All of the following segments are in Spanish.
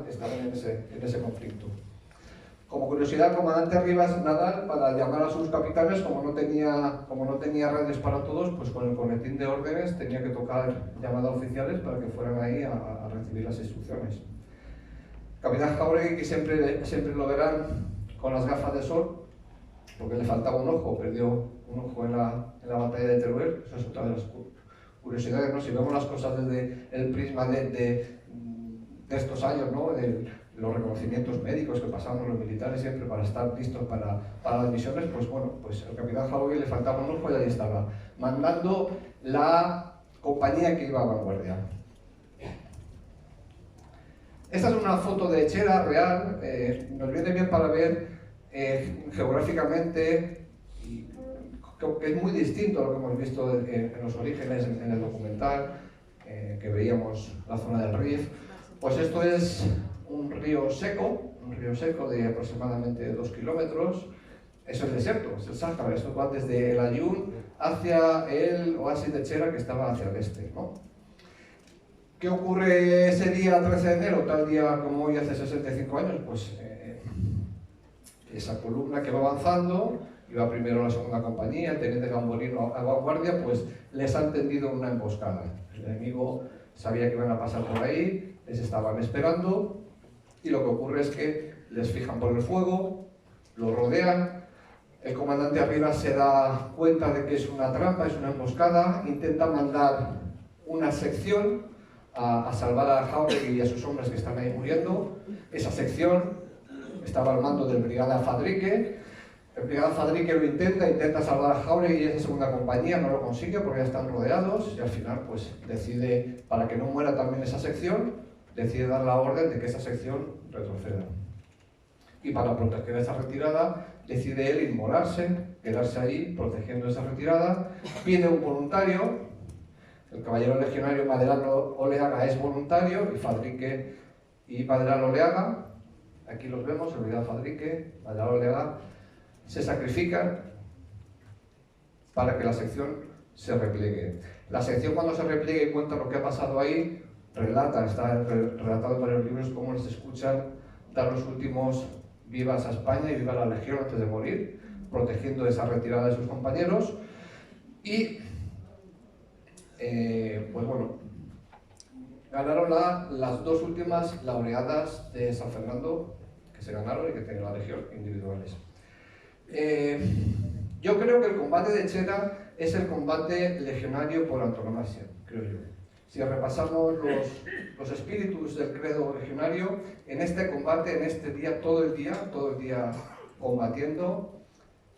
estaban en ese conflicto. Como curiosidad, el comandante Rivas Nadal, para llamar a sus capitanes, como no tenía redes para todos, pues con el conetín de órdenes tenía que tocar llamadas oficiales para que fueran ahí a recibir las instrucciones. Capitán Jáuregui, que siempre lo verán con las gafas de sol, porque le faltaba un ojo, perdió un ojo en la batalla de Teruel. Eso es otra de las curiosidades, ¿no? Si vemos las cosas desde el prisma de estos años, ¿no? De los reconocimientos médicos que pasamos los militares siempre para estar listos para las misiones, pues bueno, pues al capitán Jáuregui le faltaba un ojo y ahí estaba, mandando la compañía que iba a vanguardia. Esta es una foto de Echera real, nos viene bien para ver geográficamente, y que es muy distinto a lo que hemos visto en los orígenes, en el documental, que veíamos la zona del Rif. Pues esto es un río seco de aproximadamente 2 kilómetros. Eso es desierto, es el Sáhara. Esto va desde el Aaiún hacia el oasis de Echera, que estaba hacia el este, ¿no? ¿Qué ocurre ese día 13 de enero, tal día como hoy hace 65 años? Pues esa columna que va avanzando, iba primero la segunda compañía, el teniente Gambolino a vanguardia, pues les han tendido una emboscada. El enemigo sabía que iban a pasar por ahí, les estaban esperando, y lo que ocurre es que les fijan por el fuego, lo rodean. El comandante arriba se da cuenta de que es una trampa, es una emboscada, intenta mandar una sección a salvar a Jáuregui y a sus hombres que están ahí muriendo. Esa sección estaba al mando del brigada Fadrique. El brigada Fadrique lo intenta salvar a Jáuregui y esa segunda compañía no lo consigue porque ya están rodeados, y al final pues decide, para que no muera también esa sección, decide dar la orden de que esa sección retroceda. Y para proteger esa retirada, decide él inmolarse, quedarse ahí protegiendo esa retirada, pide un voluntario. El caballero legionario Madelán Oleaga es voluntario, y Fadrique y Madelán Oleaga, aquí los vemos, el brigada Fadrique, Madelán Oleaga, se sacrifican para que la sección se repliegue. La sección, cuando se repliegue y cuenta lo que ha pasado ahí, está relatado en varios libros cómo les escuchan dar los últimos vivas a España y viva la Legión antes de morir, protegiendo esa retirada de sus compañeros. Y pues bueno, ganaron las dos últimas laureadas de San Fernando, que se ganaron y que tiene la Legión, individuales. Yo creo que el combate de Echera es el combate legionario por antonomasia, creo yo. Si repasamos los espíritus del credo legionario, en este combate, en este día, todo el día combatiendo,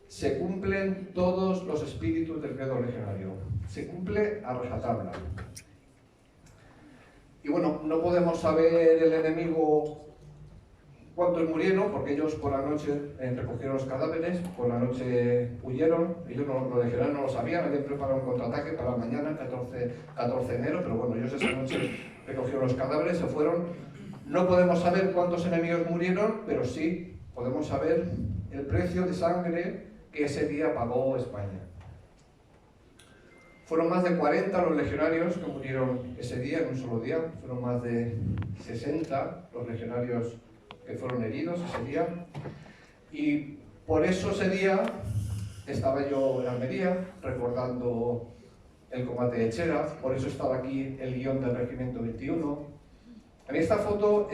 se cumplen todos los espíritus del credo legionario. Se cumple a rajatabla. Y bueno, no podemos saber el enemigo cuántos murieron, porque ellos por la noche recogieron los cadáveres, por la noche huyeron. Ellos los legionarios no lo sabían, habían preparado un contraataque para mañana, 14 de enero, pero bueno, ellos esa noche recogieron los cadáveres, se fueron. No podemos saber cuántos enemigos murieron, pero sí podemos saber el precio de sangre que ese día pagó España. Fueron más de 40 los legionarios que murieron ese día, en un solo día. Fueron más de 60 los legionarios que fueron heridos ese día. Y por eso ese día estaba yo en Almería recordando el combate de Echera, por eso estaba aquí el guión del Regimiento 21. A mí esta foto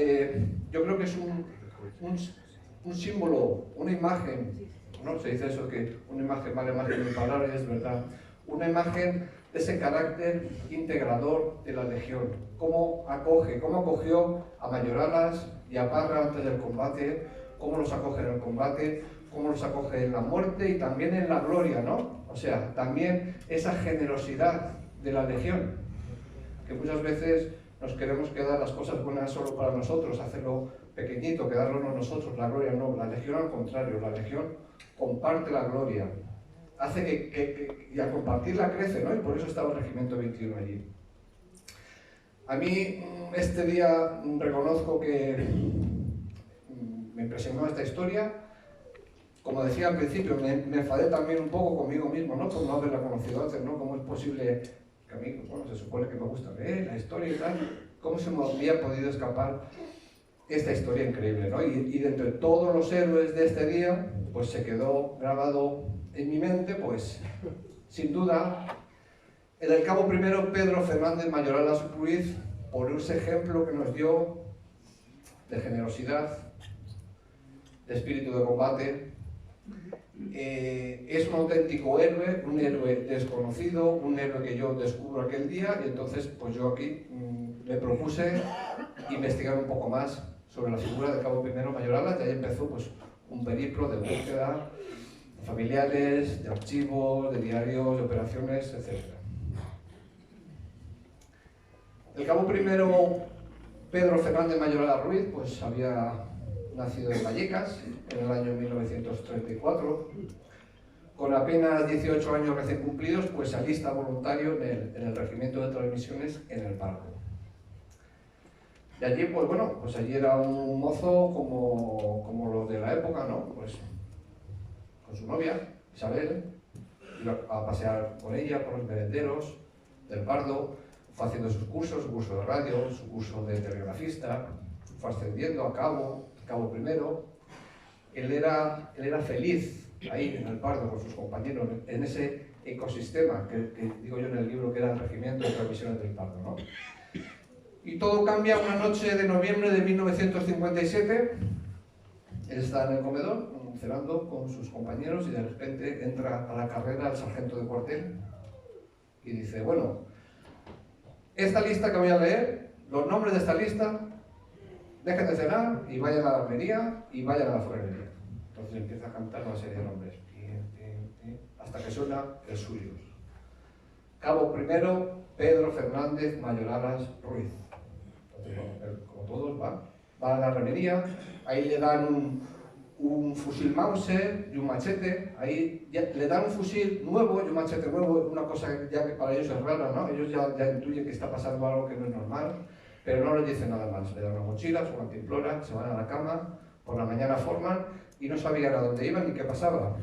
yo creo que es un símbolo, una imagen, ¿no? Se dice eso, que una imagen vale más que mil palabras, es verdad. Una imagen de ese carácter integrador de la Legión. Cómo acogió a Mayoralas y a Parra antes del combate, cómo los acoge en el combate, cómo los acoge en la muerte y también en la gloria, ¿no? O sea, también esa generosidad de la Legión, que muchas veces nos queremos quedar las cosas buenas solo para nosotros, hacerlo pequeñito, quedarlo nosotros, la gloria no. La Legión al contrario, la Legión comparte la gloria, hace y al compartirla crece, ¿no? Y por eso estaba el Regimiento 21 allí. A mí este día reconozco que me impresionó esta historia. Como decía al principio, me enfadé también un poco conmigo mismo, ¿no? Por no haberla conocido antes, ¿no? ¿Cómo es posible que a mí, bueno, se supone que me gusta leer la historia y tal, cómo se me había podido escapar esta historia increíble, ¿no? Y de entre todos los héroes de este día, pues se quedó grabado en mi mente, pues, sin duda, en el cabo primero Pedro Fernández Mayoralas Ruiz, por ese ejemplo que nos dio de generosidad, de espíritu de combate. Es un auténtico héroe, un héroe desconocido, un héroe que yo descubro aquel día, y entonces pues yo aquí me propuse investigar un poco más sobre la figura del cabo primero Mayoralas, y ahí empezó pues un periplo de búsqueda de familiares, de archivos, de diarios, de operaciones, etc. El cabo primero Pedro Fernández Mayoralas Ruiz pues había nacido en Vallecas en el año 1934. Con apenas 18 años recién cumplidos, pues se alista voluntario en el regimiento de transmisiones en el Pardo. Y allí, pues bueno, pues allí era un mozo como los de la época, ¿no? Pues con su novia, Isabel, iba a pasear con ella por los merenderos del Pardo, fue haciendo sus cursos, su curso de radio, su curso de telegrafista, fue ascendiendo a cabo primero. Él era feliz ahí en el Pardo con sus compañeros, en ese ecosistema que digo yo en el libro que era el Regimiento de Transmisiones del Pardo, ¿no? Y todo cambia una noche de noviembre de 1957. Él está en el comedor, cenando con sus compañeros, y de repente entra a la carrera el sargento de cuartel y dice: bueno, esta lista que voy a leer, los nombres de esta lista, dejen de cenar y vayan a la armería y vayan a la fuertería. Entonces empieza a cantar una serie de nombres, hasta que suena el suyo. Cabo primero, Pedro Fernández Mayoralas Ruiz. Entonces, bueno, como todos, va a la armería, ahí le dan un fusil Mauser y un machete, ahí le dan un fusil nuevo y un machete nuevo, una cosa ya que para ellos es rara, ¿no? Ellos ya intuyen que está pasando algo que no es normal, pero no les dicen nada más. Le dan una mochila, su cantimplora, se van a la cama, por la mañana forman y no sabían a dónde iban ni qué pasaba.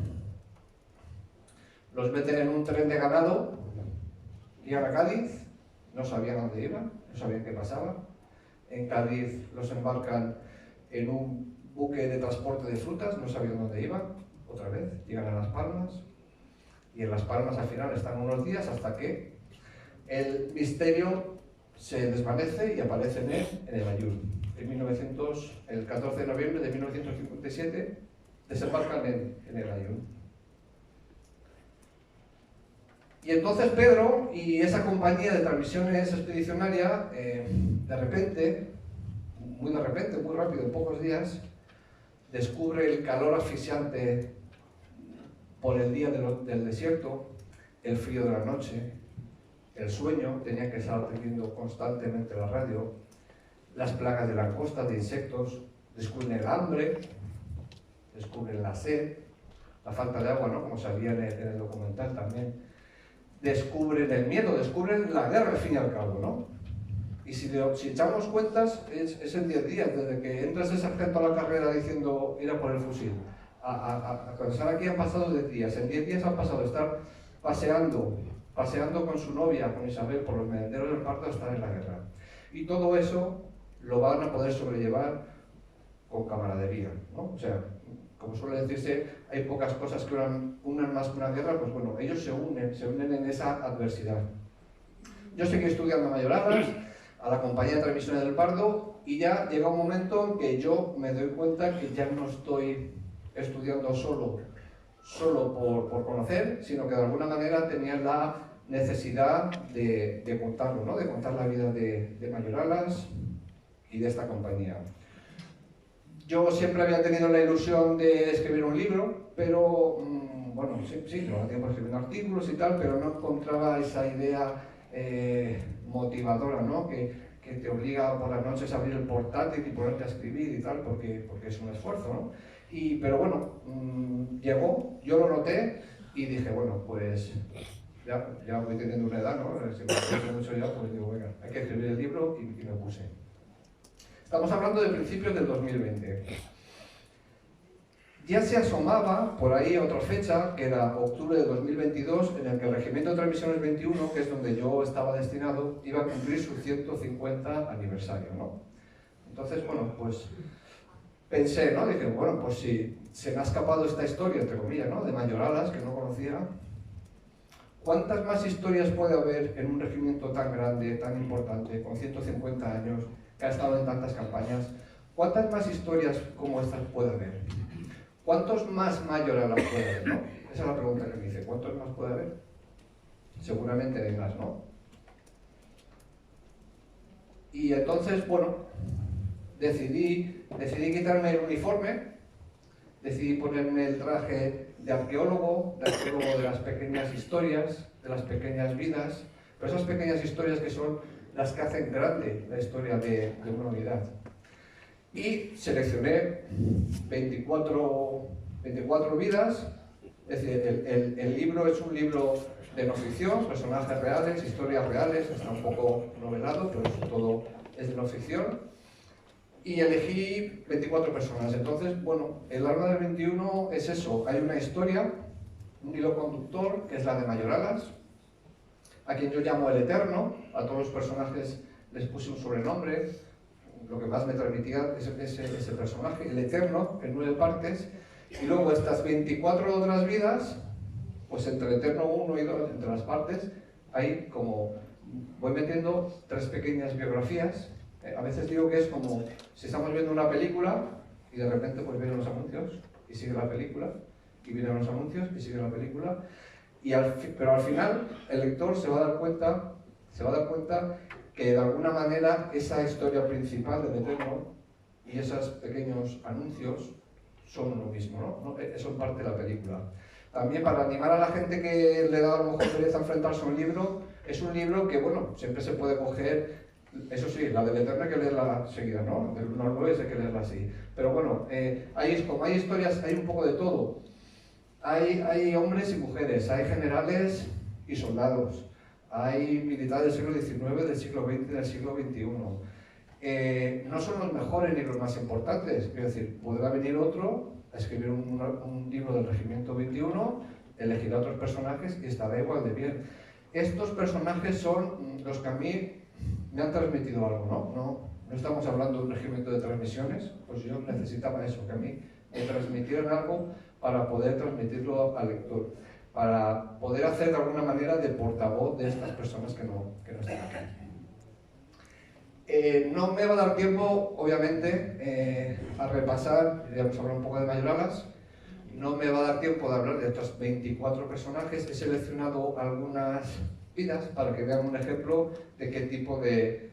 Los meten en un tren de ganado, iban a Cádiz, no sabían a dónde iban, no sabían qué pasaba. En Cádiz los embarcan en un buque de transporte de frutas, no sabían dónde iban, otra vez, llegan a Las Palmas, y en Las Palmas al final están unos días hasta que el misterio se desvanece y aparece en el Ayun. El 14 de noviembre de 1957 desembarcan en el Ayun. Y entonces Pedro y esa compañía de transmisiones expedicionaria, de repente, muy rápido, en pocos días, descubre el calor asfixiante por el día del desierto, el frío de la noche, el sueño, tenía que estar teniendo constantemente la radio, las plagas de langostas, de insectos, descubren el hambre, descubren la sed, la falta de agua, ¿no? Como salía en el documental también, descubren el miedo, descubren la guerra al fin y al cabo, ¿no? Y si echamos cuentas, es en 10 días, desde que entras el sargento a la carrera diciendo ir a por el fusil, a cuando están aquí han pasado 10 días. En 10 días han pasado de estar paseando con su novia, con Isabel, por los merenderos del Pardo, a estar en la guerra. Y todo eso lo van a poder sobrellevar con camaradería, ¿no? O sea, como suele decirse, hay pocas cosas que unan más que una guerra, pues bueno, ellos se unen en esa adversidad. Yo seguí estudiando Mayoralas, a la compañía de transmisiones del Pardo, y ya llega un momento en que yo me doy cuenta que ya no estoy estudiando solo por conocer, sino que de alguna manera tenía la necesidad de contarlo, ¿no? De contar la vida de Mayoralas y de esta compañía. Yo siempre había tenido la ilusión de escribir un libro, pero bueno, sí, llevaba tiempo escribiendo artículos y tal, pero no encontraba esa idea motivadora, ¿no? Que te obliga por las noches a abrir el portátil y ponerte a escribir y tal, porque es un esfuerzo, ¿no? Pero bueno, llegó, yo lo noté y dije, bueno, pues ya voy teniendo una edad, ¿no? Si me hace mucho ya, pues digo, venga, hay que escribir el libro y me puse. Estamos hablando de principios del 2020. Ya se asomaba por ahí otra fecha, que era octubre de 2022, en el que el Regimiento de Transmisiones 21, que es donde yo estaba destinado, iba a cumplir su 150 aniversario, ¿no? Entonces, bueno, pues pensé, ¿no? Dije, bueno, pues si se me ha escapado esta historia, entre comillas, ¿no? De Mayoralas, que no conocía, ¿cuántas más historias puede haber en un regimiento tan grande, tan importante, con 150 años, que ha estado en tantas campañas? ¿Cuántas más historias como estas puede haber? ¿Cuántos más Mayoralas puede haber, no? Esa es la pregunta que me hice. ¿Cuántos más puede haber? Seguramente hay más, ¿no? Y entonces, bueno, decidí quitarme el uniforme, decidí ponerme el traje de arqueólogo de las pequeñas historias, de las pequeñas vidas, pero esas pequeñas historias que son las que hacen grande la historia de una unidad. Y seleccioné 24 vidas, es decir, el libro es un libro de no ficción, personajes reales, historias reales, está un poco novelado, pero todo es de no ficción. Y elegí 24 personas. Entonces, bueno, el arma del 21 es eso, hay una historia, un hilo conductor, que es la de Mayoralas, a quien yo llamo el Eterno, a todos los personajes les puse un sobrenombre, lo que más me transmitía ese personaje, el Eterno, en 9 partes, y luego estas 24 otras vidas, pues entre el Eterno 1 y 2, entre las partes, hay como, voy metiendo 3 pequeñas biografías. A veces digo que es como si estamos viendo una película y de repente pues vienen los anuncios y sigue la película, y vienen los anuncios y sigue la película, pero al final el lector se va a dar cuenta que de alguna manera esa historia principal del Eterno y esos pequeños anuncios son lo mismo, ¿no? Son parte de la película. También para animar a la gente que le da a lo mejor pereza enfrentarse a un libro, es un libro que, bueno, siempre se puede coger, eso sí, la del Eterno hay que leerla seguida, ¿no? Del 1 al 9 hay que leerla así. Pero bueno, como hay historias, hay un poco de todo. Hay hombres y mujeres, hay generales y soldados, hay militares del siglo XIX, del siglo XX y del siglo XXI. No son los mejores ni los más importantes, es decir, podrá venir otro a escribir un libro del Regimiento 21, elegirá otros personajes y estará igual de bien. Estos personajes son los que a mí me han transmitido algo, no estamos hablando de un regimiento de transmisiones, pues yo necesitaba eso, que a mí me transmitieran algo para poder transmitirlo al lector, para poder hacer de alguna manera de portavoz de estas personas que no están aquí. No me va a dar tiempo, obviamente, a repasar, ya hemos hablado un poco de Mayoralas, no me va a dar tiempo de hablar de estos 24 personajes, he seleccionado algunas vidas para que vean un ejemplo de qué tipo de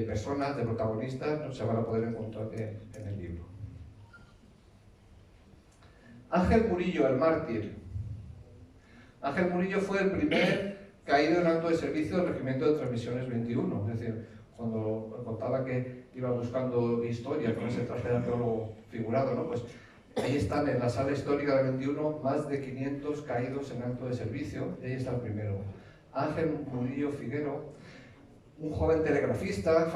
personas, de protagonistas se van a poder encontrar en el libro. Ángel Murillo, el mártir. Ángel Murillo fue el primer caído en acto de servicio del Regimiento de Transmisiones 21, es decir, cuando contaba que iba buscando historia con ese traje de arqueólogo figurado, ¿no? Pues ahí están en la sala histórica del 21 más de 500 caídos en acto de servicio, y ahí está el primero. Ángel Murillo Figuero, un joven telegrafista,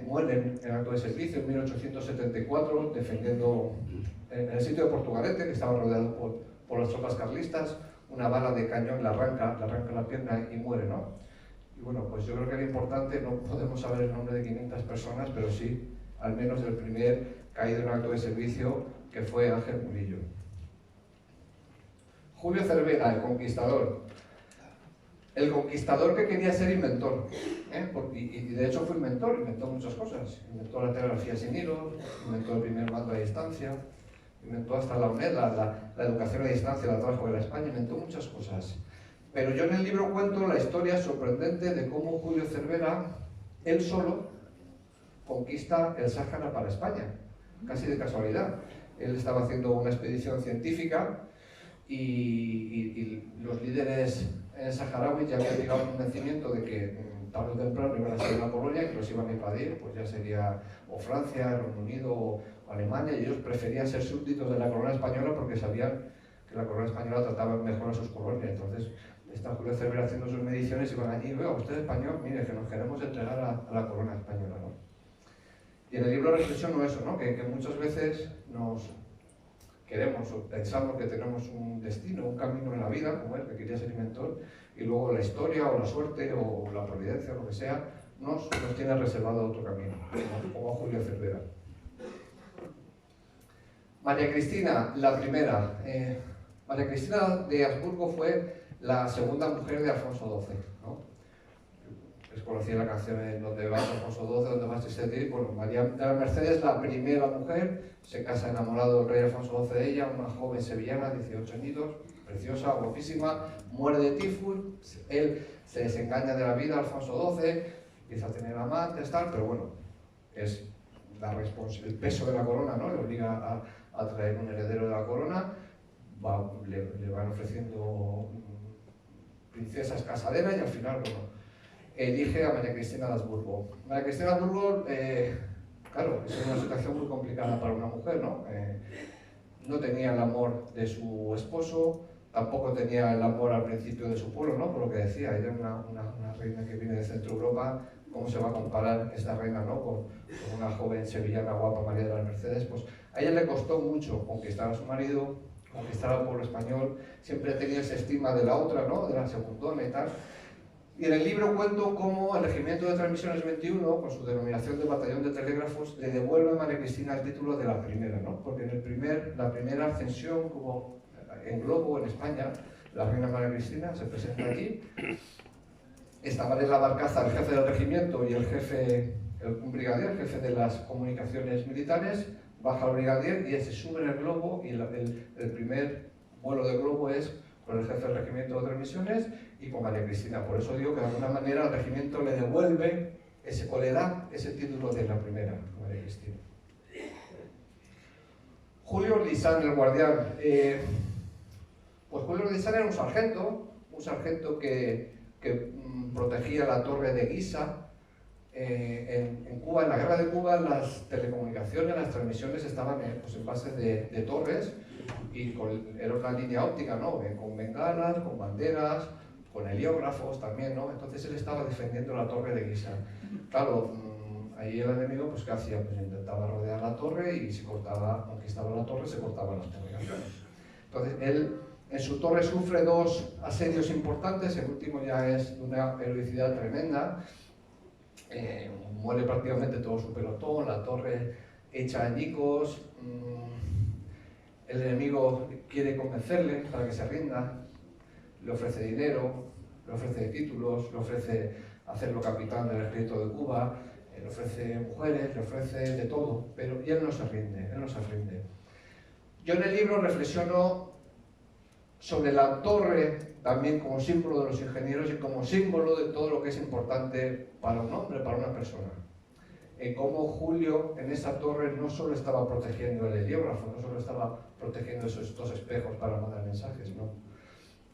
muere en acto de servicio en 1874, defendiendo en el sitio de Portugalete, que estaba rodeado por las tropas carlistas. Una bala de cañón le arranca la pierna y muere, ¿no? Y bueno, pues yo creo que era importante, no podemos saber el nombre de 500 personas, pero sí, al menos el primer caído en acto de servicio, que fue Ángel Murillo. Julio Cervera, el conquistador. El conquistador que quería ser inventor, y de hecho fue inventó muchas cosas. Inventó la telegrafía sin hilos, inventó el primer mando a distancia, inventó hasta la UNED, la educación a distancia, la trajo de la España, inventó muchas cosas. Pero yo en el libro cuento la historia sorprendente de cómo Julio Cervera, él solo, conquista el Sáhara para España, casi de casualidad. Él estaba haciendo una expedición científica y los líderes saharauis ya habían llegado al convencimiento de que tarde o temprano iban a salir a Polonia, que los iban a invadir, pues ya sería o Francia, Reino Unido o Alemania, y ellos preferían ser súbditos de la corona española porque sabían que la corona española trataba mejor a sus colonias. Entonces está Julio Cervera haciendo sus mediciones y van allí, oiga, usted español, mire, que nos queremos entregar a la corona española, ¿no? Y en el libro reflexiono eso, ¿no? Que muchas veces nos queremos o pensamos que tenemos un destino, un camino en la vida, como él, que quería ser inventor, y luego la historia o la suerte o la providencia o lo que sea nos tiene reservado otro camino, como Julio Cervera. María Cristina, la primera. María Cristina de Habsburgo fue la segunda mujer de Alfonso XII, ¿no? Es conocida la canción en Donde vas Alfonso XII, donde vas Trisete. Bueno, María de la Merced es la primera mujer, se casa enamorado del rey Alfonso XII de ella, una joven sevillana, 18 añitos, preciosa, guapísima, muere de tifus, él se desengaña de la vida, Alfonso XII, empieza a tener amantes, tal, pero bueno, es el peso de la corona, ¿no? Le obliga a traer un heredero de la corona, le van ofreciendo princesas casaderas y al final, bueno, elige a María Cristina de Habsburgo. María Cristina de Habsburgo, claro, es una situación muy complicada para una mujer, ¿no? No tenía el amor de su esposo, tampoco tenía el amor al principio de su pueblo, ¿no? Por lo que decía, ella es una reina que viene de Centro Europa. ¿Cómo se va a comparar esta reina, ¿no? con una joven sevillana guapa, María de las Mercedes? Pues a ella le costó mucho conquistar a su marido, conquistar al pueblo español, siempre tenía ese estigma de la otra, ¿no? De la segundona y tal. Y en el libro cuento cómo el Regimiento de Transmisiones 21, con su denominación de Batallón de Telégrafos, le devuelve a María Cristina el título de la primera, ¿no? Porque en la primera ascensión como en globo en España, la reina María Cristina se presenta allí. Estaban en la barcaza el jefe del regimiento y un brigadier, el jefe de las comunicaciones militares, baja el brigadier y se sube en el globo, y el primer vuelo de globo es con el jefe del regimiento de otras misiones y con María Cristina. Por eso digo que de alguna manera el regimiento le devuelve o le da ese título de la primera, María Cristina. Julio Lisán, el guardián. Pues Julio Lisán era un sargento que protegía la torre de Guisa. En Cuba, en la guerra de Cuba, las telecomunicaciones, las transmisiones estaban en base de torres, y era una línea óptica, ¿no? Con bengalas, con banderas, con heliógrafos también, ¿no? Entonces él estaba defendiendo la torre de Guisa. Claro, ahí el enemigo, pues ¿qué hacía? Pues intentaba rodear la torre, y si conquistaba la torre, se cortaban las comunicaciones. Entonces él en su torre sufre 2 asedios importantes, el último ya es de una heroicidad tremenda. Muere prácticamente todo su pelotón, la torre hecha añicos. El enemigo quiere convencerle para que se rinda, le ofrece dinero, le ofrece títulos, le ofrece hacerlo capitán del ejército de Cuba, le ofrece mujeres, le ofrece de todo, y él no se rinde. Yo en el libro reflexiono sobre la torre también como símbolo de los ingenieros y como símbolo de todo lo que es importante para un hombre, para una persona. Cómo Julio en esa torre no solo estaba protegiendo el heliógrafo, no solo estaba protegiendo esos 2 espejos para mandar mensajes, no.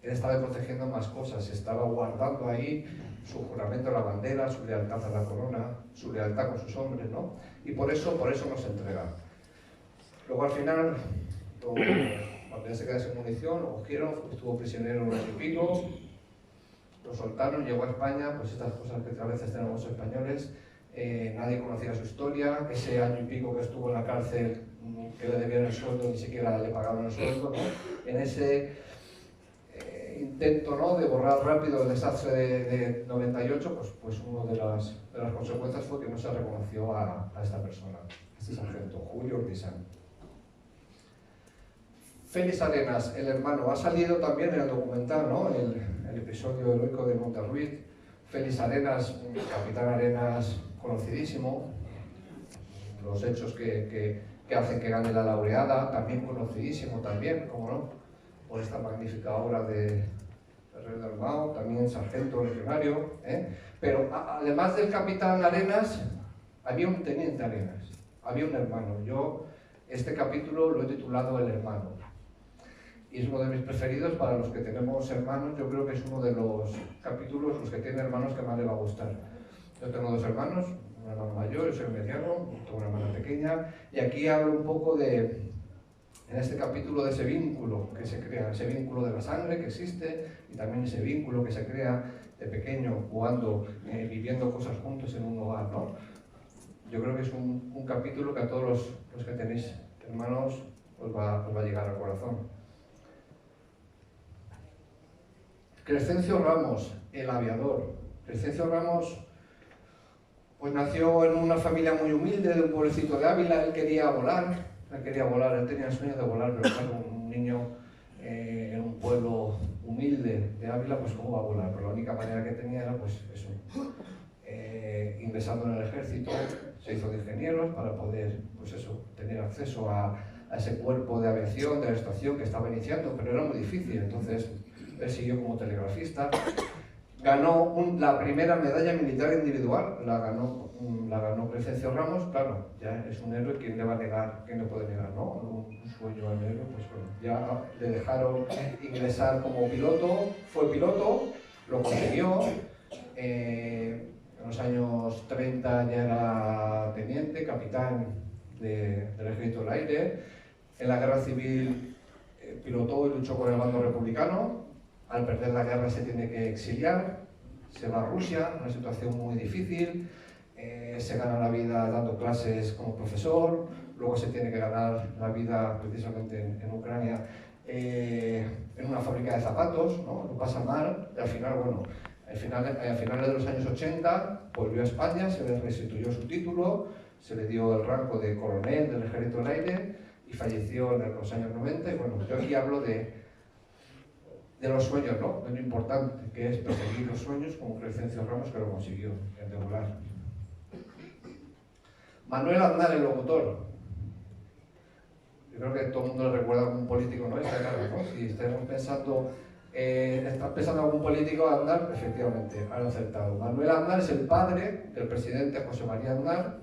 Él estaba protegiendo más cosas, estaba guardando ahí su juramento a la bandera, su lealtad a la corona, su lealtad con sus hombres, ¿no? Y por eso no se entrega. Luego al final, cuando ya se queda sin munición, lo cogieron, estuvo prisionero un año y pico, lo soltaron, llegó a España, pues estas cosas que a veces tenemos los españoles, nadie conocía su historia, ese año y pico que estuvo en la cárcel, que le debían el sueldo, ni siquiera le pagaban el sueldo, ¿no? En ese intento, ¿no?, de borrar rápido el desastre de 98, pues una de las consecuencias fue que no se reconoció a esta persona, a este sargento, Julio Lisán. Félix Arenas, el hermano, ha salido también en el documental, ¿no?, el episodio heroico de Monterruiz. Félix Arenas, capitán Arenas, conocidísimo, los hechos que hacen que gane la laureada, también conocidísimo también, como no, por esta magnífica obra de Ferrer del Mao, también sargento legionario, Pero además del capitán Arenas, había un teniente Arenas, había un hermano. Yo este capítulo lo he titulado El hermano. Y es uno de mis preferidos para los que tenemos hermanos. Yo creo que es uno de los capítulos, los que tienen hermanos, que más les va a gustar. Yo tengo 2 hermanos, un hermano mayor, yo soy el mediano, tengo una hermana pequeña, y aquí hablo un poco en este capítulo, de ese vínculo que se crea, ese vínculo de la sangre que existe, y también ese vínculo que se crea de pequeño, jugando, viviendo cosas juntos en un hogar, ¿no? Yo creo que es un capítulo que a todos los que tenéis hermanos os va a llegar al corazón. Crescencio Ramos, el aviador. Crescencio Ramos Pues nació en una familia muy humilde, de un pueblecito de Ávila. Él quería volar, él tenía el sueño de volar, pero claro, un niño en un pueblo humilde de Ávila, pues cómo va a volar. Pero la única manera que tenía era pues eso, ingresando en el ejército, se hizo de ingenieros para poder, pues eso, tener acceso a ese cuerpo de aviación, de aeroestación que estaba iniciando, pero era muy difícil. Entonces él siguió como telegrafista. Ganó la primera medalla militar individual, la ganó Crescencio Ramos. Claro, ya es un héroe, ¿quién le va a negar, quién le puede negar, ¿no? Un sueño al héroe, pues bueno, ya le dejaron ingresar como piloto, fue piloto, lo consiguió. En los años 30 ya era teniente, capitán del Ejército del Aire. En la Guerra Civil pilotó y luchó con el bando republicano. Al perder la guerra se tiene que exiliar, se va a Rusia, una situación muy difícil, se gana la vida dando clases como profesor, luego se tiene que ganar la vida precisamente en Ucrania en una fábrica de zapatos, ¿no? Lo pasa mal, y al final, bueno, a finales de los años 80 volvió a España, se le restituyó su título, se le dio el rango de coronel del Ejército del Aire y falleció en los años 90. Y bueno, yo aquí hablo de los sueños, ¿no? De lo importante que es perseguir los sueños, como Crescencio Ramos, que lo consiguió, el de volar. Manuel Aznar, el locutor. Yo creo que todo el mundo le recuerda a algún político, ¿no? Está claro, ¿no? Si estamos pensando, están pensando en algún político, Aznar, efectivamente, han acertado. Manuel Aznar es el padre del presidente José María Aznar.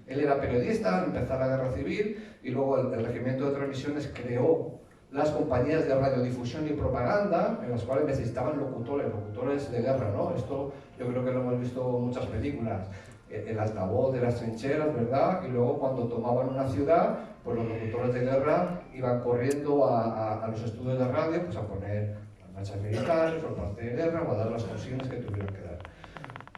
Él era periodista al empezar la Guerra Civil y luego el Regimiento de Transmisiones creó las compañías de radiodifusión y propaganda, en las cuales necesitaban locutores de guerra, ¿no? Esto yo creo que lo hemos visto en muchas películas. El altavoz de las trincheras, ¿verdad? Y luego cuando tomaban una ciudad, pues los locutores de guerra iban corriendo a los estudios de radio, pues a poner las marchas militares o el parte de guerra o a dar las consignas que tuvieran que dar.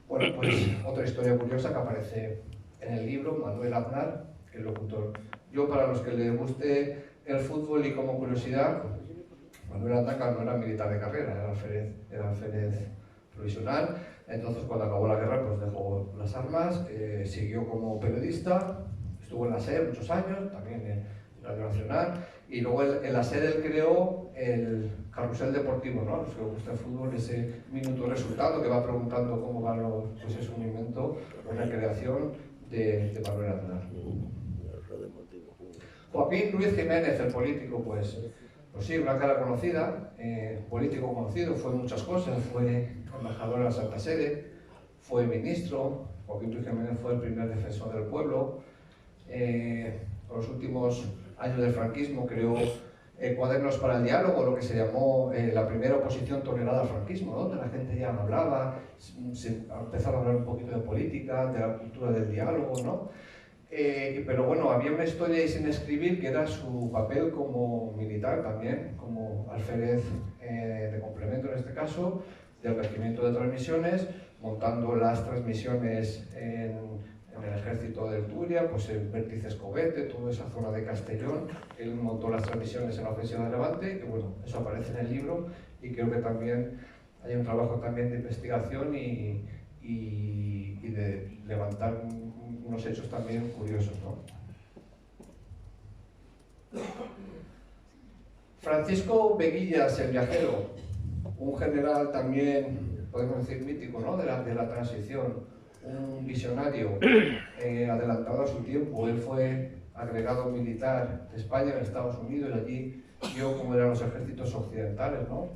Bueno, pues otra historia curiosa que aparece en el libro, Manuel Aznar, el locutor. Yo, para los que les guste el fútbol y como curiosidad, Manuel Aznar no era militar de carrera, era alférez provisional. Entonces, cuando acabó la guerra, pues dejó las armas, siguió como periodista, estuvo en la SER muchos años, también en Radio Nacional, y luego en la SER él creó el carrusel deportivo, ¿no? Los que les gusta el fútbol, ese minuto resultado que va preguntando cómo van los, pues es un invento, una creación de Manuel Aznar. Joaquín Ruiz Jiménez, el político, pues sí, una cara conocida, político conocido, fue muchas cosas, fue embajador en la Santa Sede, fue ministro. Joaquín Ruiz Jiménez fue el primer defensor del pueblo. En los últimos años del franquismo creó cuadernos para el diálogo, lo que se llamó la primera oposición tolerada al franquismo, ¿no? Donde la gente ya hablaba, se empezaron a hablar un poquito de política, de la cultura del diálogo, ¿no? Pero bueno, había una historia ahí sin escribir que era su papel como militar también, como alférez de complemento en este caso, del regimiento de transmisiones, montando las transmisiones en el ejército de Turia, pues en Vértices Covete, toda esa zona de Castellón. Él montó las transmisiones en la ofensiva de Levante, que bueno, eso aparece en el libro, y creo que también hay un trabajo también de investigación y de levantar unos hechos también curiosos, ¿no? Francisco Veguillas, el viajero, un general también, podemos decir, mítico, ¿no? de la transición, un visionario adelantado a su tiempo. Él fue agregado militar de España en Estados Unidos y allí vio cómo eran los ejércitos occidentales, ¿no?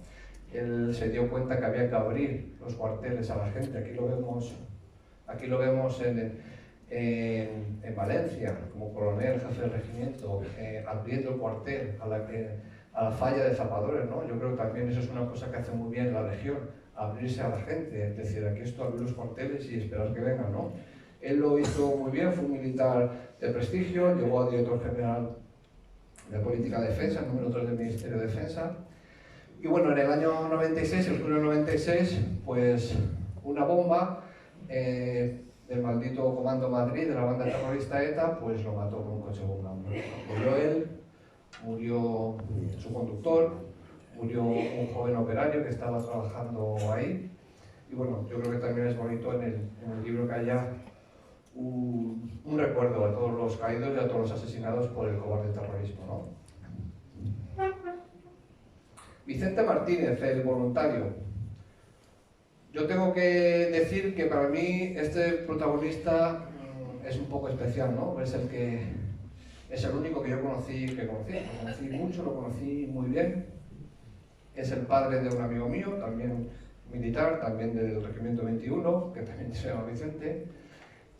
Él se dio cuenta que había que abrir los cuarteles a la gente. Aquí lo vemos en Valencia, como coronel, jefe del regimiento, abriendo el cuartel a la falla de zapadores, ¿no? Yo creo que también eso es una cosa que hace muy bien la Legión, abrirse a la gente, es decir, aquí esto, abrir los cuarteles y esperar que vengan, ¿no? Él lo hizo muy bien, fue un militar de prestigio, llegó a director general de Política de Defensa, número 3 del Ministerio de Defensa. Y bueno, en el año 96, el julio 96, pues una bomba del maldito Comando Madrid, de la banda terrorista ETA, pues lo mató con un coche bomba. Murió él, murió su conductor, murió un joven operario que estaba trabajando ahí. Y bueno, yo creo que también es bonito en el libro que haya un recuerdo a todos los caídos y a todos los asesinados por el cobarde terrorismo, ¿no? Vicente Martínez, el voluntario. Yo tengo que decir que para mí este protagonista es un poco especial, ¿no? Es el único que yo conocí. Lo conocí mucho, lo conocí muy bien. Es el padre de un amigo mío, también militar, también del Regimiento 21, que también se llama Vicente.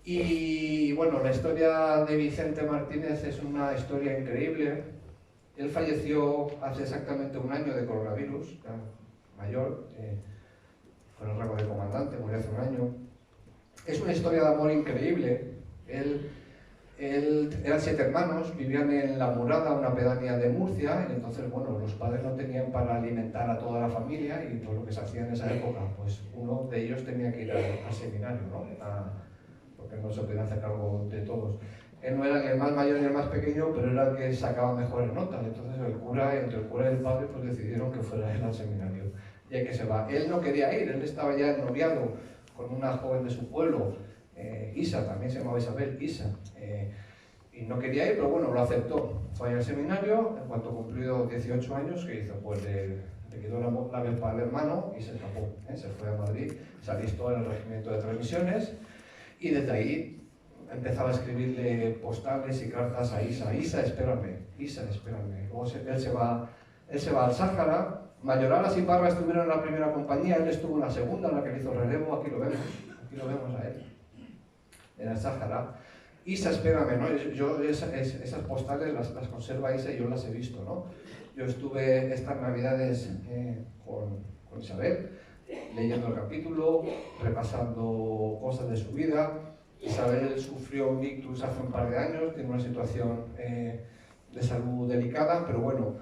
Y bueno, la historia de Vicente Martínez es una historia increíble. Él falleció hace exactamente un año de coronavirus, ya mayor, con el rango de comandante, murió hace un año. Es una historia de amor increíble. Eran 7 hermanos, vivían en La Murada, una pedanía de Murcia, y entonces, bueno, los padres no tenían para alimentar a toda la familia, y por lo que se hacía en esa época, pues uno de ellos tenía que ir al seminario, ¿no? Porque no se podía hacer cargo de todos. Él no era ni el más mayor ni el más pequeño, pero era el que sacaba mejores notas. Entonces entre el cura y el padre, pues decidieron que fuera él al seminario. Y ahí que se va. Él no quería ir, él estaba ya ennoviado con una joven de su pueblo, Isa, también se llamaba Isabel, Isa. Y no quería ir, pero bueno, lo aceptó. Fue al seminario, en cuanto cumplió 18 años, ¿qué hizo? Pues le quitó la vespa al hermano y se escapó. Se fue a Madrid, se alistó en el regimiento de transmisiones y desde ahí empezaba a escribirle postales y cartas a Isa. Isa, espérame. Luego él se va al Sáhara. Mayoralas y Parra estuvieron en la primera compañía, él estuvo en la segunda, en la que le hizo relevo. Aquí lo vemos a él, en el Sáhara. Isa, espérame, ¿no? Yo esas postales las conserva Isa y yo las he visto, ¿no? Yo estuve estas navidades con Isabel, leyendo el capítulo, repasando cosas de su vida. Isabel sufrió un ictus hace un par de años, tiene una situación de salud delicada, pero bueno,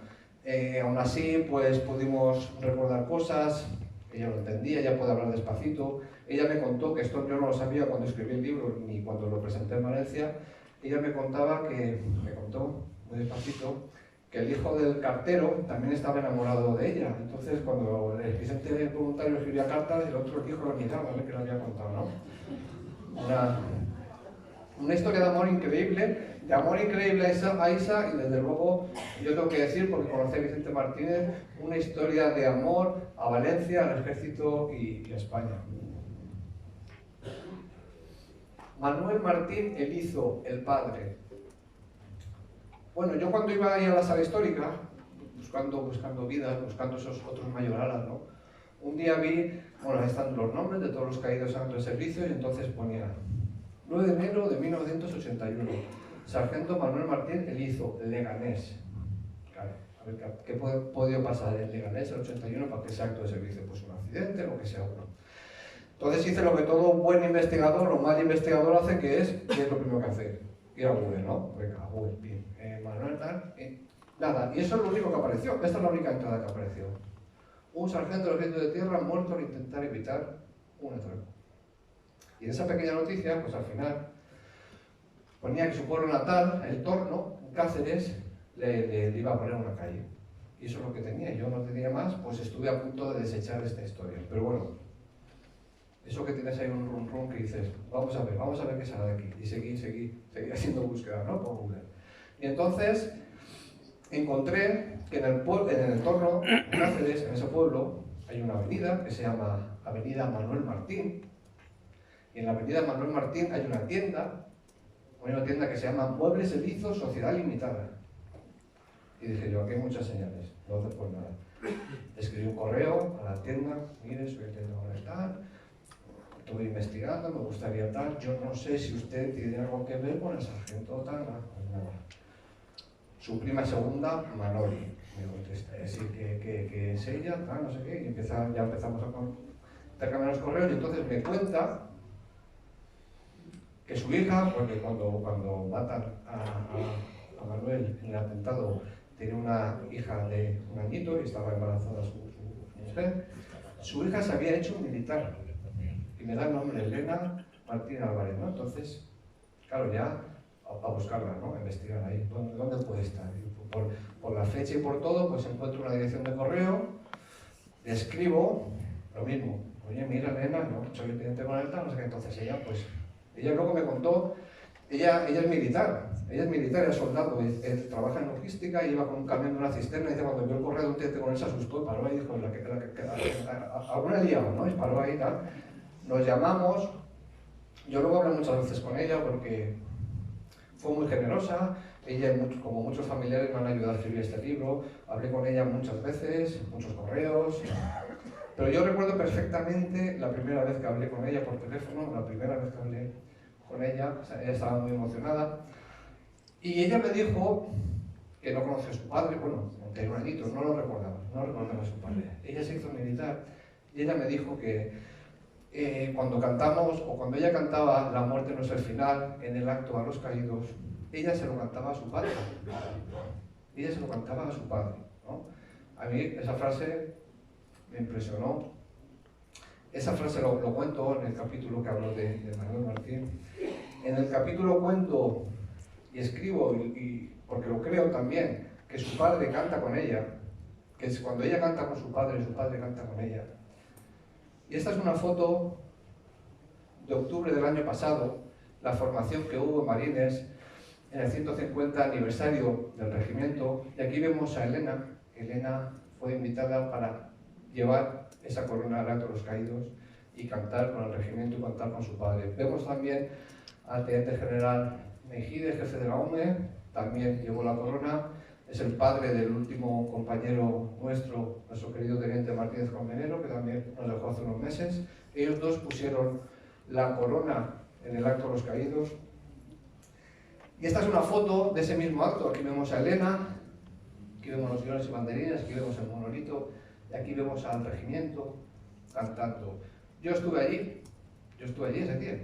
aún así pues pudimos recordar cosas, ella lo entendía, ella puede hablar despacito. Ella me contó, que esto yo no lo sabía cuando escribí el libro ni cuando lo presenté en Valencia, ella me contó muy despacito, que el hijo del cartero también estaba enamorado de ella. Entonces cuando el Vicente voluntario escribía cartas, el otro hijo lo miraba, que lo había contado, ¿no? Una historia de amor increíble a Isa, y desde luego yo tengo que decir, porque conocí a Vicente Martínez, una historia de amor a Valencia, al ejército y a España. Manuel Martín Elizo, el padre. Bueno, yo cuando iba ahí a la sala histórica, buscando vidas, buscando esos otros mayoralas, ¿no? Un día vi, bueno, ahí están los nombres de todos los caídos en el servicio, y entonces ponía 9 de enero de 1981, Sargento Manuel Martín Elizo, Leganés. Claro, a ver qué puede podido pasar en Leganés el 81 para que sea acto de servicio, pues un accidente, lo que sea uno. Entonces hice lo que todo buen investigador o mal investigador hace, que es lo primero que hace, ir a Google, ¿no? Venga, Google, bien, Manuel tal, nada, y eso es lo único que apareció, esta es la única entrada que apareció. Un sargento del ejército de tierra muerto al intentar evitar un atraco. Y en esa pequeña noticia, pues al final, ponía que su pueblo natal, El Torno, en Cáceres, le iba a poner una calle. Y eso es lo que tenía, yo no tenía más, pues estuve a punto de desechar esta historia. Pero bueno, eso que tienes ahí un rum que dices, vamos a ver qué sale de aquí. Y seguí haciendo búsqueda, ¿no? Por Google. Y entonces encontré que en el entorno de Cáceres, en ese pueblo, hay una avenida que se llama Avenida Manuel Martín. Y en la Avenida Manuel Martín hay una tienda que se llama Muebles Elizo Sociedad Limitada. Y dije yo, aquí hay muchas señales. Entonces, pues nada. Escribí un correo a la tienda, mire, soy el tienda donde está. Estuve investigando, me gustaría tal, yo no sé si usted tiene algo que ver con el sargento tal, pues nada. Su prima segunda, Manoli, me contesta, es decir, que es ella, tal, no sé qué, y ya empezamos a intercambiar los correos, y entonces me cuenta que su hija, porque cuando matan a Manuel en el atentado, tiene una hija de un añito y estaba embarazada su mujer, su hija se había hecho militar. Y me da el nombre, Elena Martín Álvarez, ¿no? Entonces, claro, ya a buscarla, ¿no? A investigar ahí, ¿dónde puede estar? Por la fecha y por todo, pues encuentro una dirección de correo, le escribo, lo mismo, oye, mira, Elena, no, soy teniente con el tal, no sé qué. Entonces ella, pues, Ella luego me contó, ella es militar, es soldado, él trabaja en logística y iba con un camión de una cisterna y dice, cuando vio el correo de un tete con él se asustó y paró ahí y dijo, alguna liaba, ¿no? Y paró ahí y tal. Nos llamamos, yo luego hablé muchas veces con ella porque fue muy generosa, ella como muchos familiares me han ayudado a escribir este libro, hablé con ella muchas veces, muchos correos, pero yo recuerdo perfectamente la primera vez que hablé con ella por teléfono, la primera vez que hablé con ella, o sea, ella estaba muy emocionada, y ella me dijo que no conocía a su padre, bueno, tenía un añito, no lo recordaba, no recordaba a su padre. Ella se hizo militar y ella me dijo que cuando cantamos, o cuando ella cantaba La muerte no es el final, en el acto a los caídos, ella se lo cantaba a su padre. Ella se lo cantaba a su padre, ¿no? A mí esa frase me impresionó. Esa frase lo cuento en el capítulo que hablo de Manuel Martín. En el capítulo cuento y escribo, porque lo creo también, que su padre canta con ella, que es cuando ella canta con su padre canta con ella. Y esta es una foto de octubre del año pasado, la formación que hubo en Marines en el 150 aniversario del regimiento, y aquí vemos a Elena. Elena fue invitada para llevar esa corona al acto de los caídos y cantar con el regimiento y cantar con su padre. Vemos también al teniente general Mejide, jefe de la OME, también llevó la corona, es el padre del último compañero nuestro querido teniente Martínez Colmenero, que también nos dejó hace unos meses. Ellos dos pusieron la corona en el acto de los caídos. Y esta es una foto de ese mismo acto. Aquí vemos a Elena, aquí vemos los guiones y banderines, aquí vemos el monolito, y aquí vemos al regimiento cantando. Yo estuve allí ese día,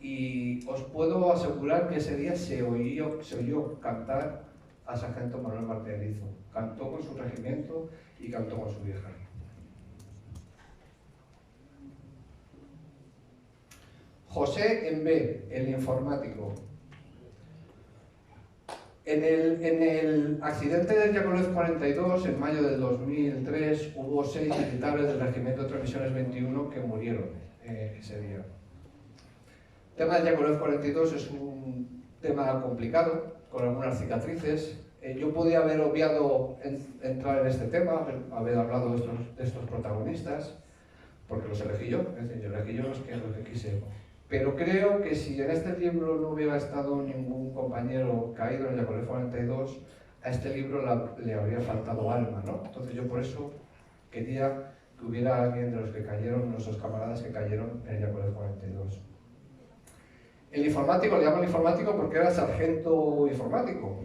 y os puedo asegurar que ese día se oyó cantar a Sargento Manuel Martín Erizo. Cantó con su regimiento y cantó con su vieja. José Embé, el informático. En el accidente del Yakolev 42, en mayo del 2003, hubo 6 militares del Regimiento de Transmisiones 21 que murieron ese día. El tema del Yakolev 42 es un tema complicado, con algunas cicatrices. Yo podía haber obviado entrar en este tema, haber hablado de estos protagonistas, porque los elegí yo, es decir, yo elegí yo los que quise. Pero creo que si en este libro no hubiera estado ningún compañero caído en el Yakolev 42, a este libro le habría faltado alma, ¿no? Entonces yo por eso quería que hubiera alguien de los que cayeron, nuestros camaradas que cayeron en el Yakolev 42. El informático, le llaman informático porque era sargento informático.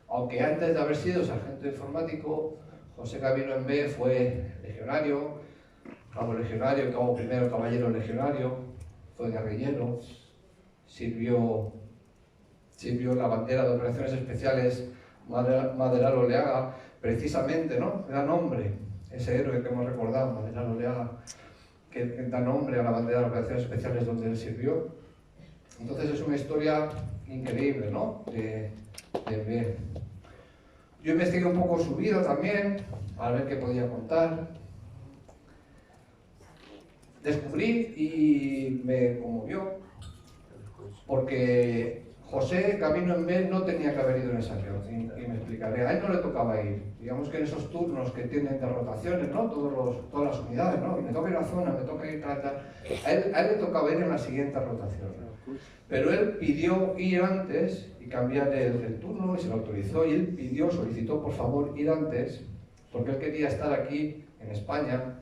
Aunque antes de haber sido sargento informático, José Gabino Embé fue legionario, cabo legionario, cabo primero caballero legionario, fue guerrillero, sirvió la bandera de operaciones especiales Maderal Oleaga, precisamente, ¿no? Da nombre, ese héroe que hemos recordado, Maderal Oleaga, que da nombre a la bandera de operaciones especiales donde él sirvió. Entonces es una historia increíble, ¿no? De ver. Yo investigué un poco su vida también, a ver qué podía contar. Descubrí y me conmovió, porque José Gabino Embé no tenía que haber ido en ese avión, y me explicaré. A él no le tocaba ir. Digamos que en esos turnos que tienen de rotaciones, ¿no? Todas las unidades, ¿no? Y me toca ir a la zona, me toca ir tal. A él le tocaba ir en la siguiente rotación. Pero él pidió ir antes y cambiar el turno, y se lo autorizó, y él solicitó por favor ir antes, porque él quería estar aquí en España,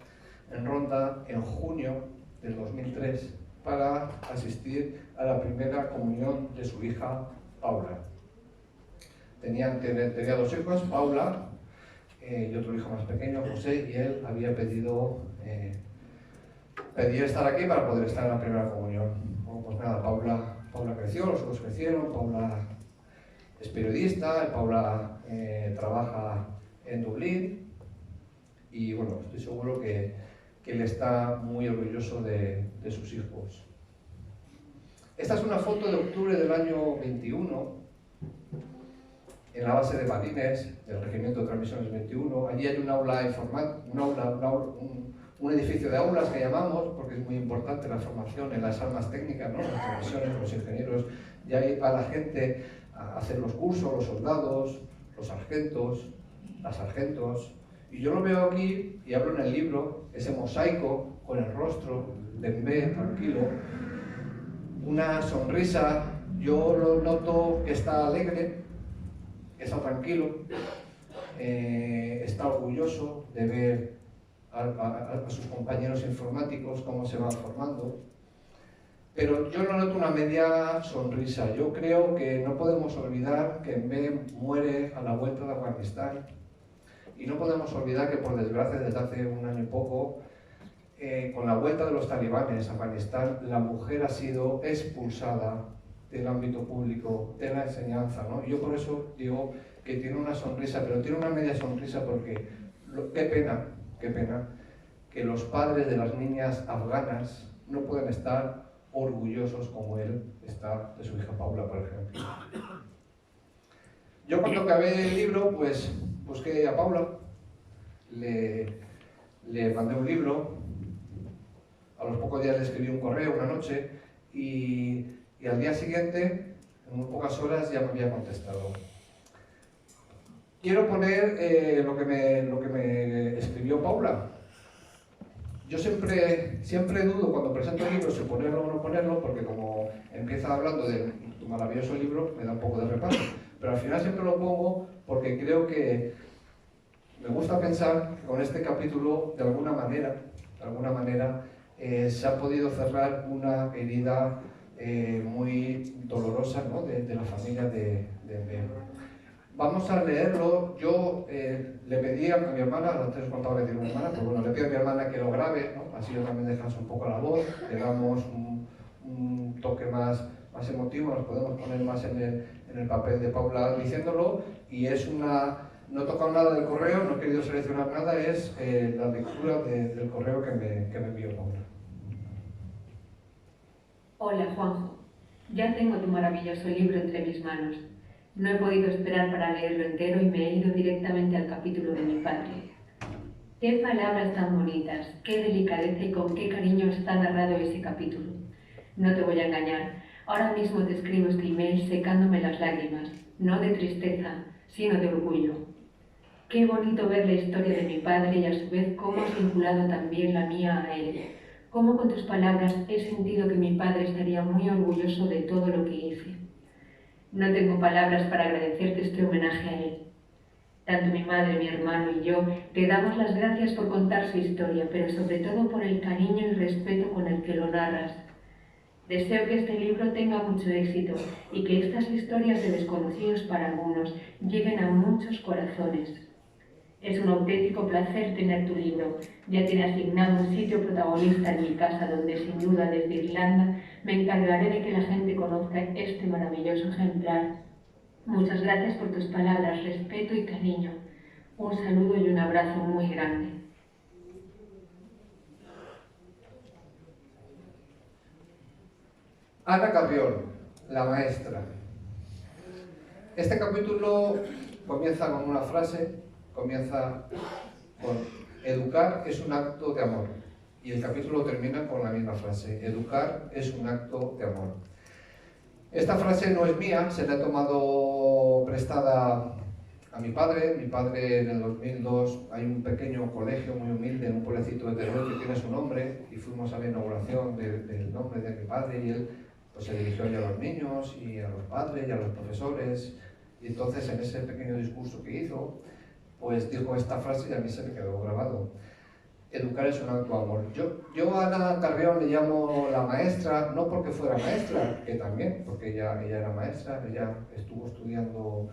en Ronda, en junio del 2003, para asistir a la primera comunión de su hija Paula. Tenía 2 hijos, Paula y otro hijo más pequeño, José, y él había pedido estar aquí para poder estar en la primera comunión. Bueno, pues nada, Paula creció, los hijos crecieron, Paula es periodista, Paula trabaja en Dublín, y bueno, estoy seguro que él está muy orgulloso de sus hijos. Esta es una foto de octubre del año 21, en la base de Marines, del Regimiento de Transmisiones 21. Allí hay un aula un edificio de aulas que llamamos, porque es muy importante la formación en las armas técnicas, ¿no? Las profesiones, los ingenieros, y ahí va la gente a hacer los cursos, los soldados, los sargentos, las sargentos. Y yo lo veo aquí, y hablo en el libro, ese mosaico con el rostro de bebé, tranquilo, una sonrisa, yo lo noto que está alegre, que está tranquilo, está orgulloso de ver a sus compañeros informáticos cómo se van formando. Pero yo no noto una media sonrisa. Yo creo que no podemos olvidar que Mbé muere a la vuelta de Afganistán. Y no podemos olvidar que, por desgracia, desde hace un año y poco, con la vuelta de los talibanes a Afganistán, la mujer ha sido expulsada del ámbito público, de la enseñanza, ¿no? Yo por eso digo que tiene una sonrisa, pero tiene una media sonrisa porque qué pena que los padres de las niñas afganas no pueden estar orgullosos como él está de su hija Paula, por ejemplo. Yo cuando acabé el libro, pues busqué a Paula, le mandé un libro, a los pocos días le escribí un correo una noche y al día siguiente, en muy pocas horas, ya me había contestado. Quiero poner lo que me escribió Paula. Yo siempre dudo cuando presento libros si ponerlo o no ponerlo, porque como empieza hablando de tu maravilloso libro, me da un poco de reparo. Pero al final siempre lo pongo porque creo que me gusta pensar que con este capítulo, de alguna manera, se ha podido cerrar una herida muy dolorosa, ¿no? de la familia de Mbé. Vamos a leerlo. Yo le pedí a mi hermana, antes os contaba que tiene una hermana, pero bueno, le pido a mi hermana que lo grabe, ¿no? Así yo también descanso un poco la voz, le damos un toque más emotivo, nos podemos poner más en el papel de Paula diciéndolo, y es no he tocado nada del correo, no he querido seleccionar nada, es la lectura del correo que me envió Paula. Hola, Juanjo. Ya tengo tu maravilloso libro entre mis manos. No he podido esperar para leerlo entero y me he ido directamente al capítulo de mi padre. Qué palabras tan bonitas, qué delicadeza y con qué cariño está narrado ese capítulo. No te voy a engañar, ahora mismo te escribo este email secándome las lágrimas, no de tristeza, sino de orgullo. Qué bonito ver la historia de mi padre y a su vez cómo has vinculado también la mía a él. Cómo con tus palabras he sentido que mi padre estaría muy orgulloso de todo lo que hice. No tengo palabras para agradecerte este homenaje a él. Tanto mi madre, mi hermano y yo te damos las gracias por contar su historia, pero sobre todo por el cariño y respeto con el que lo narras. Deseo que este libro tenga mucho éxito y que estas historias de desconocidos para algunos lleguen a muchos corazones. Es un auténtico placer tener tu libro. Ya tiene asignado un sitio protagonista en mi casa donde sin duda desde Irlanda me encargaré de que la gente conozca este maravilloso ejemplar. Muchas gracias por tus palabras, respeto y cariño. Un saludo y un abrazo muy grande. Ana Capión, la maestra. Este capítulo comienza con una frase. Comienza con educar es un acto de amor y el capítulo termina con la misma frase, educar es un acto de amor. Esta frase no es mía, se la he tomado prestada a mi padre. Mi padre en el 2002 hay un pequeño colegio muy humilde en un pueblecito de Teruel que tiene su nombre y fuimos a la inauguración del nombre de mi padre y él pues, se dirigió ya a los niños y a los padres y a los profesores y entonces en ese pequeño discurso que hizo pues dijo esta frase y a mí se me quedó grabado. Educar es un acto de amor. Yo a Ana Carrión le llamo la maestra, no porque fuera maestra, que también, porque ella era maestra, ella estuvo estudiando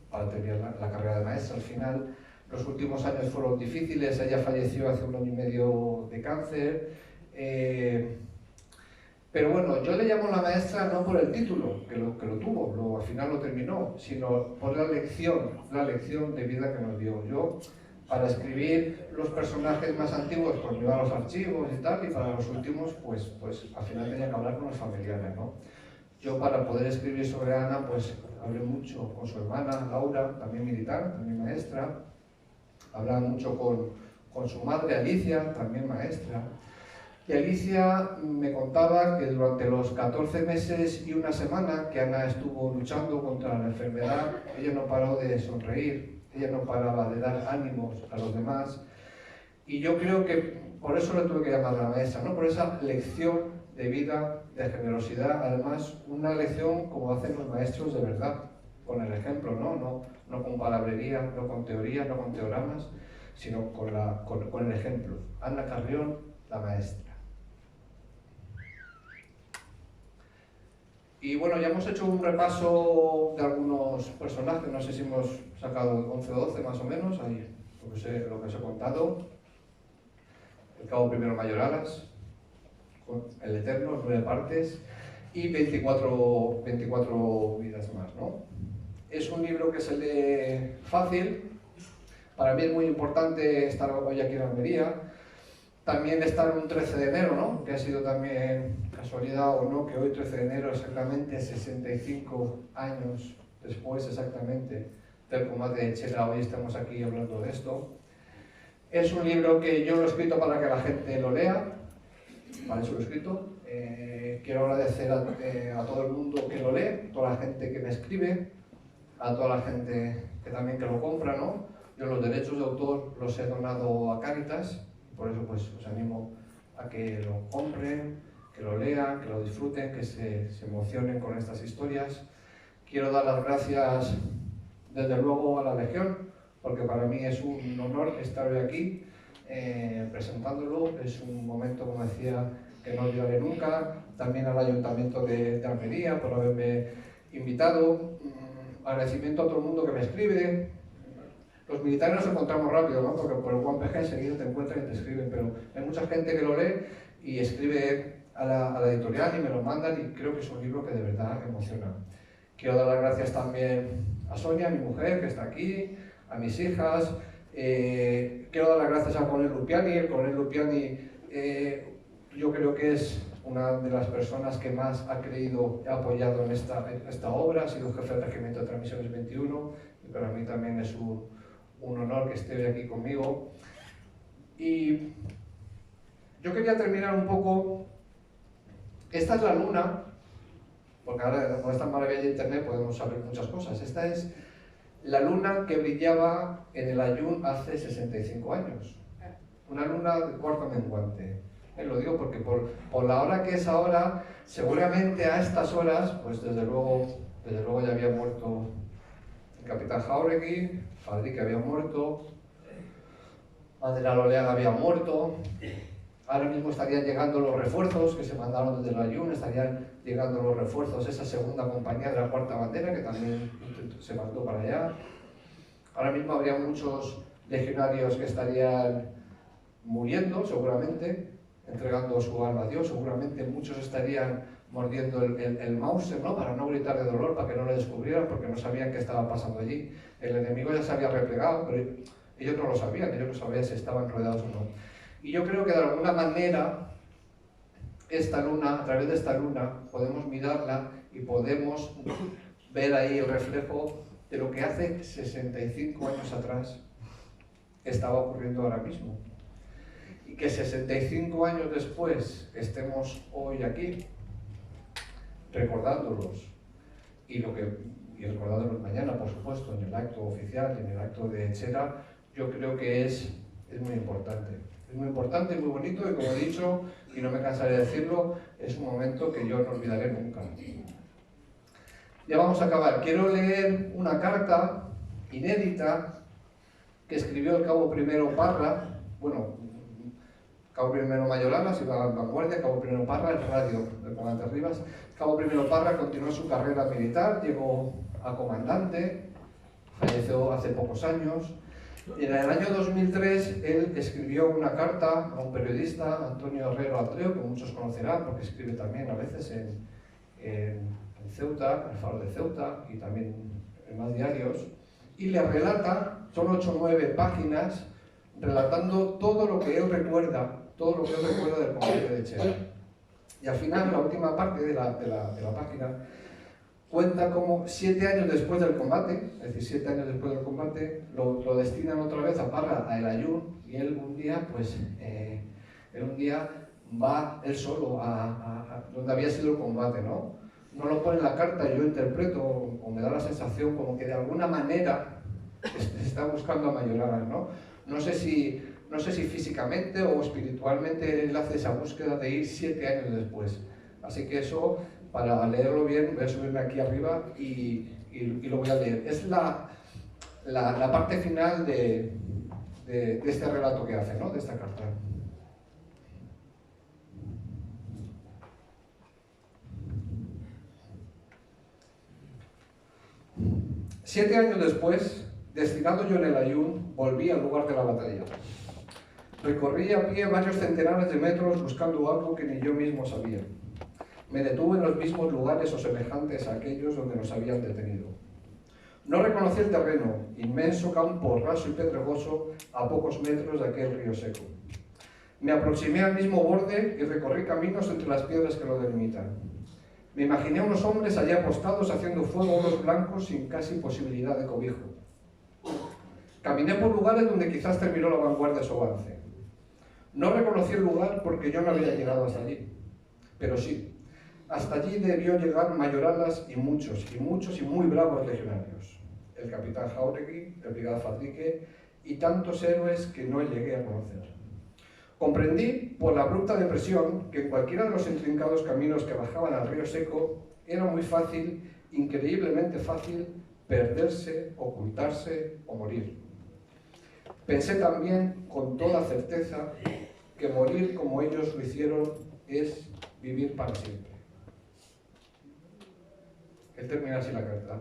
para terminar la carrera de maestra al final. Los últimos años fueron difíciles, ella falleció hace 1 año y medio de cáncer. Pero bueno, yo le llamo la maestra no por el título, que lo tuvo, al final lo terminó, sino por la lección de vida que nos dio. Yo, para escribir los personajes más antiguos, pues me iba a los archivos y tal, y para los últimos, pues al final tenía que hablar con los familiares, ¿no? Yo, para poder escribir sobre Ana, pues hablé mucho con su hermana, Laura, también militar, también maestra, hablaba mucho con con su madre Alicia, también maestra. Y Alicia me contaba que durante los 14 meses y una semana que Ana estuvo luchando contra la enfermedad, ella no paró de sonreír, ella no paraba de dar ánimos a los demás. Y yo creo que por eso le tuve que llamar a la maestra, ¿no? Por esa lección de vida, de generosidad, además una lección como hacen los maestros de verdad, con el ejemplo, no con palabrería, no con teoría, no con teoramas, sino con el ejemplo. Ana Carrión, la maestra. Y bueno, ya hemos hecho un repaso de algunos personajes, no sé si hemos sacado 11 o 12 más o menos, ahí lo que os he contado. El Cabo Primero Mayoralas, El Eterno, 9 partes, y 24 vidas más, ¿no? Es un libro que se lee fácil. Para mí es muy importante estar hoy aquí en Almería. También estar un 13 de enero, ¿no? Que ha sido también casualidad o no, que hoy 13 de enero, exactamente 65 años después exactamente del combate de Chela, hoy estamos aquí hablando de esto. Es un libro que yo lo he escrito para que la gente lo lea, para eso lo he escrito. Quiero agradecer a todo el mundo que lo lee, a toda la gente que me escribe, a toda la gente que también que lo compra, ¿no? Yo los derechos de autor los he donado a Cáritas, por eso pues os animo a que lo compren, que lo lean, que lo disfruten, que se emocionen con estas historias. Quiero dar las gracias desde luego a la Legión, porque para mí es un honor estar hoy aquí presentándolo. Es un momento, como decía, que no olvidaré nunca. También al Ayuntamiento de Almería por haberme invitado. Agradecimiento a todo el mundo que me escribe. Los militares nos encontramos rápido, ¿no? Porque por el OnePG enseguida te encuentran y te escriben, pero hay mucha gente que lo lee y escribe a la editorial y me lo mandan, y creo que es un libro que de verdad emociona. Quiero dar las gracias también a Sonia, mi mujer, que está aquí, a mis hijas. Quiero dar las gracias al coronel Lupiani. El coronel Lupiani yo creo que es una de las personas que más ha creído y ha apoyado en esta obra. Ha sido jefe del Regimiento de Transmisiones 21 y para mí también es un honor que esté hoy aquí conmigo. Y yo quería terminar un poco. Esta es la luna, porque ahora con esta maravilla de internet podemos saber muchas cosas. Esta es la luna que brillaba en el Ayun hace 65 años. Una luna de cuarto menguante. Lo digo porque por la hora que es ahora, seguramente a estas horas, pues desde luego ya había muerto el capitán Jáuregui, Fadrique había muerto, Andrea Loleaga había muerto. Ahora mismo estarían llegando los refuerzos que se mandaron desde el Ayun, estarían llegando los refuerzos, esa segunda compañía de la Cuarta Bandera que también se mandó para allá. Ahora mismo habría muchos legionarios que estarían muriendo, seguramente, entregando su alma a Dios. Seguramente muchos estarían mordiendo el Mauser, ¿no? Para no gritar de dolor, para que no lo descubrieran, porque no sabían qué estaba pasando allí. El enemigo ya se había replegado, pero ellos no lo sabían, ellos no sabían si estaban rodeados o no. Y yo creo que de alguna manera esta luna, a través de esta luna, podemos mirarla y podemos ver ahí el reflejo de lo que hace 65 años atrás estaba ocurriendo ahora mismo. Y que 65 años después estemos hoy aquí recordándolos y recordándolos mañana, por supuesto, en el acto oficial, en el acto de Chela, yo creo que es muy importante. Es muy importante y muy bonito, y como he dicho, y no me cansaré de decirlo, es un momento que yo no olvidaré nunca. Ya vamos a acabar. Quiero leer una carta inédita que escribió el Cabo Primero Parra, Cabo Primero Mayoralas, iba a Vanguardia, Cabo Primero Parra, el radio del comandante Rivas. Cabo Primero Parra continuó su carrera militar, llegó a comandante, falleció hace pocos años. Y en el año 2003 él escribió una carta a un periodista, Antonio Herrero Andreu, que muchos conocerán porque escribe también a veces en Ceuta, el Faro de Ceuta, y también en más diarios, y le relata, son 8 o 9 páginas, relatando todo lo que él recuerda del combate de Chela. Y al final, la última parte de la página, cuenta como 7 años después del combate, es decir, 7 años después del combate, lo destinan otra vez a Parra, a El Ayun, y él un día, pues, va él solo a donde había sido el combate, ¿no? No lo pone en la carta, yo interpreto, o me da la sensación como que de alguna manera se está buscando a Mayoralas, ¿no? No sé si físicamente o espiritualmente él hace esa búsqueda de ir 7 años después. Así que eso, para leerlo bien, voy a subirme aquí arriba y lo voy a leer. Es la parte final de este relato que hace, ¿no? De esta carta. Siete años después, destinado yo en El Ayun, volví al lugar de la batalla. Recorrí a pie varios centenares de metros buscando algo que ni yo mismo sabía. Me detuve en los mismos lugares o semejantes a aquellos donde nos habían detenido. No reconocí el terreno, inmenso campo raso y pedregoso a pocos metros de aquel río seco. Me aproximé al mismo borde y recorrí caminos entre las piedras que lo delimitan. Me imaginé a unos hombres allí apostados haciendo fuego a unos blancos sin casi posibilidad de cobijo. Caminé por lugares donde quizás terminó la vanguardia de su avance. No reconocí el lugar porque yo no había llegado hasta allí, pero sí, hasta allí debió llegar Mayoralas y muchos y muy bravos legionarios. El capitán Jáuregui, el brigada Fadrique y tantos héroes que no llegué a conocer. Comprendí, por la abrupta depresión, que en cualquiera de los intrincados caminos que bajaban al río seco era muy fácil, increíblemente fácil, perderse, ocultarse o morir. Pensé también, con toda certeza, que morir como ellos lo hicieron es vivir para siempre. Él termina así la carta.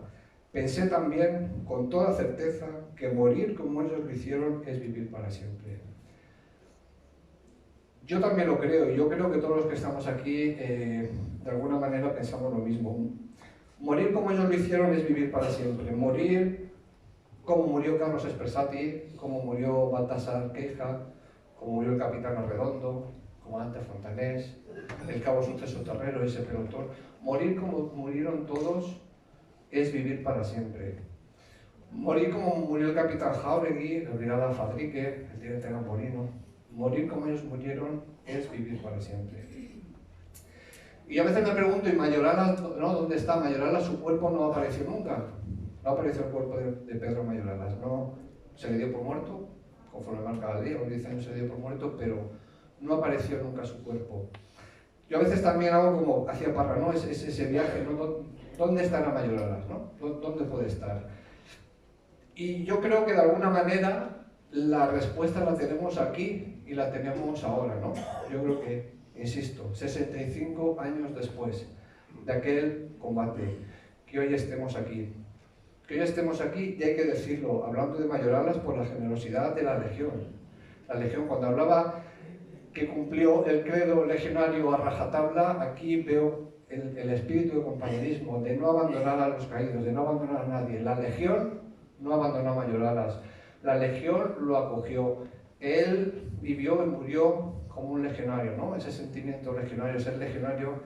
Pensé también, con toda certeza, que morir como ellos lo hicieron es vivir para siempre. Yo también lo creo, y yo creo que todos los que estamos aquí de alguna manera pensamos lo mismo. Morir como ellos lo hicieron es vivir para siempre. Morir como murió Carlos Espresati, como murió Baltasar Queija, como murió el capitán Arredondo, comandante Fontanés, el cabo Suceso Terrero, ese pelotón. Morir como murieron todos es vivir para siempre. Morir como murió el capitán Jáuregui, el brigada Fadrique, el teniente Gamborino. Morir como ellos murieron es vivir para siempre. Y a veces me pregunto, ¿y Mayoralas, no? ¿Dónde está Mayoralas? Su cuerpo no apareció nunca. No apareció el cuerpo de Pedro Mayoralas. No, se le dio por muerto, conforme marca la ley, a los 10 años se le dio por muerto, pero no apareció nunca su cuerpo. Yo a veces también hago como hacía Parra, ¿no? Ese viaje, ¿no? ¿Dónde estará Mayoralas, no? ¿Dónde puede estar? Y yo creo que de alguna manera la respuesta la tenemos aquí y la tenemos ahora, ¿no? Yo creo que, insisto, 65 años después de aquel combate, que hoy estemos aquí. Que hoy estemos aquí, y hay que decirlo, hablando de Mayoralas, por la generosidad de la Legión. La Legión, cuando hablaba que cumplió el credo legionario a rajatabla, aquí veo el espíritu de compañerismo, de no abandonar a los caídos, de no abandonar a nadie. La Legión no abandonó a Mayoralas, la Legión lo acogió. Él vivió y murió como un legionario, ¿no? Ese sentimiento legionario, ser legionario,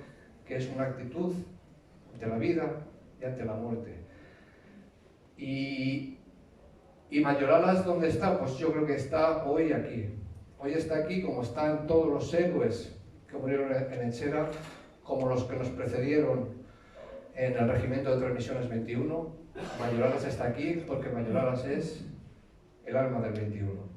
que es una actitud ante la vida y ante la muerte. Y Mayoralas, ¿dónde está? Pues yo creo que está hoy aquí. Hoy está aquí como están todos los héroes que murieron en Etxera, como los que nos precedieron en el Regimiento de Transmisiones 21. Mayoralas está aquí porque Mayoralas es el alma del 21.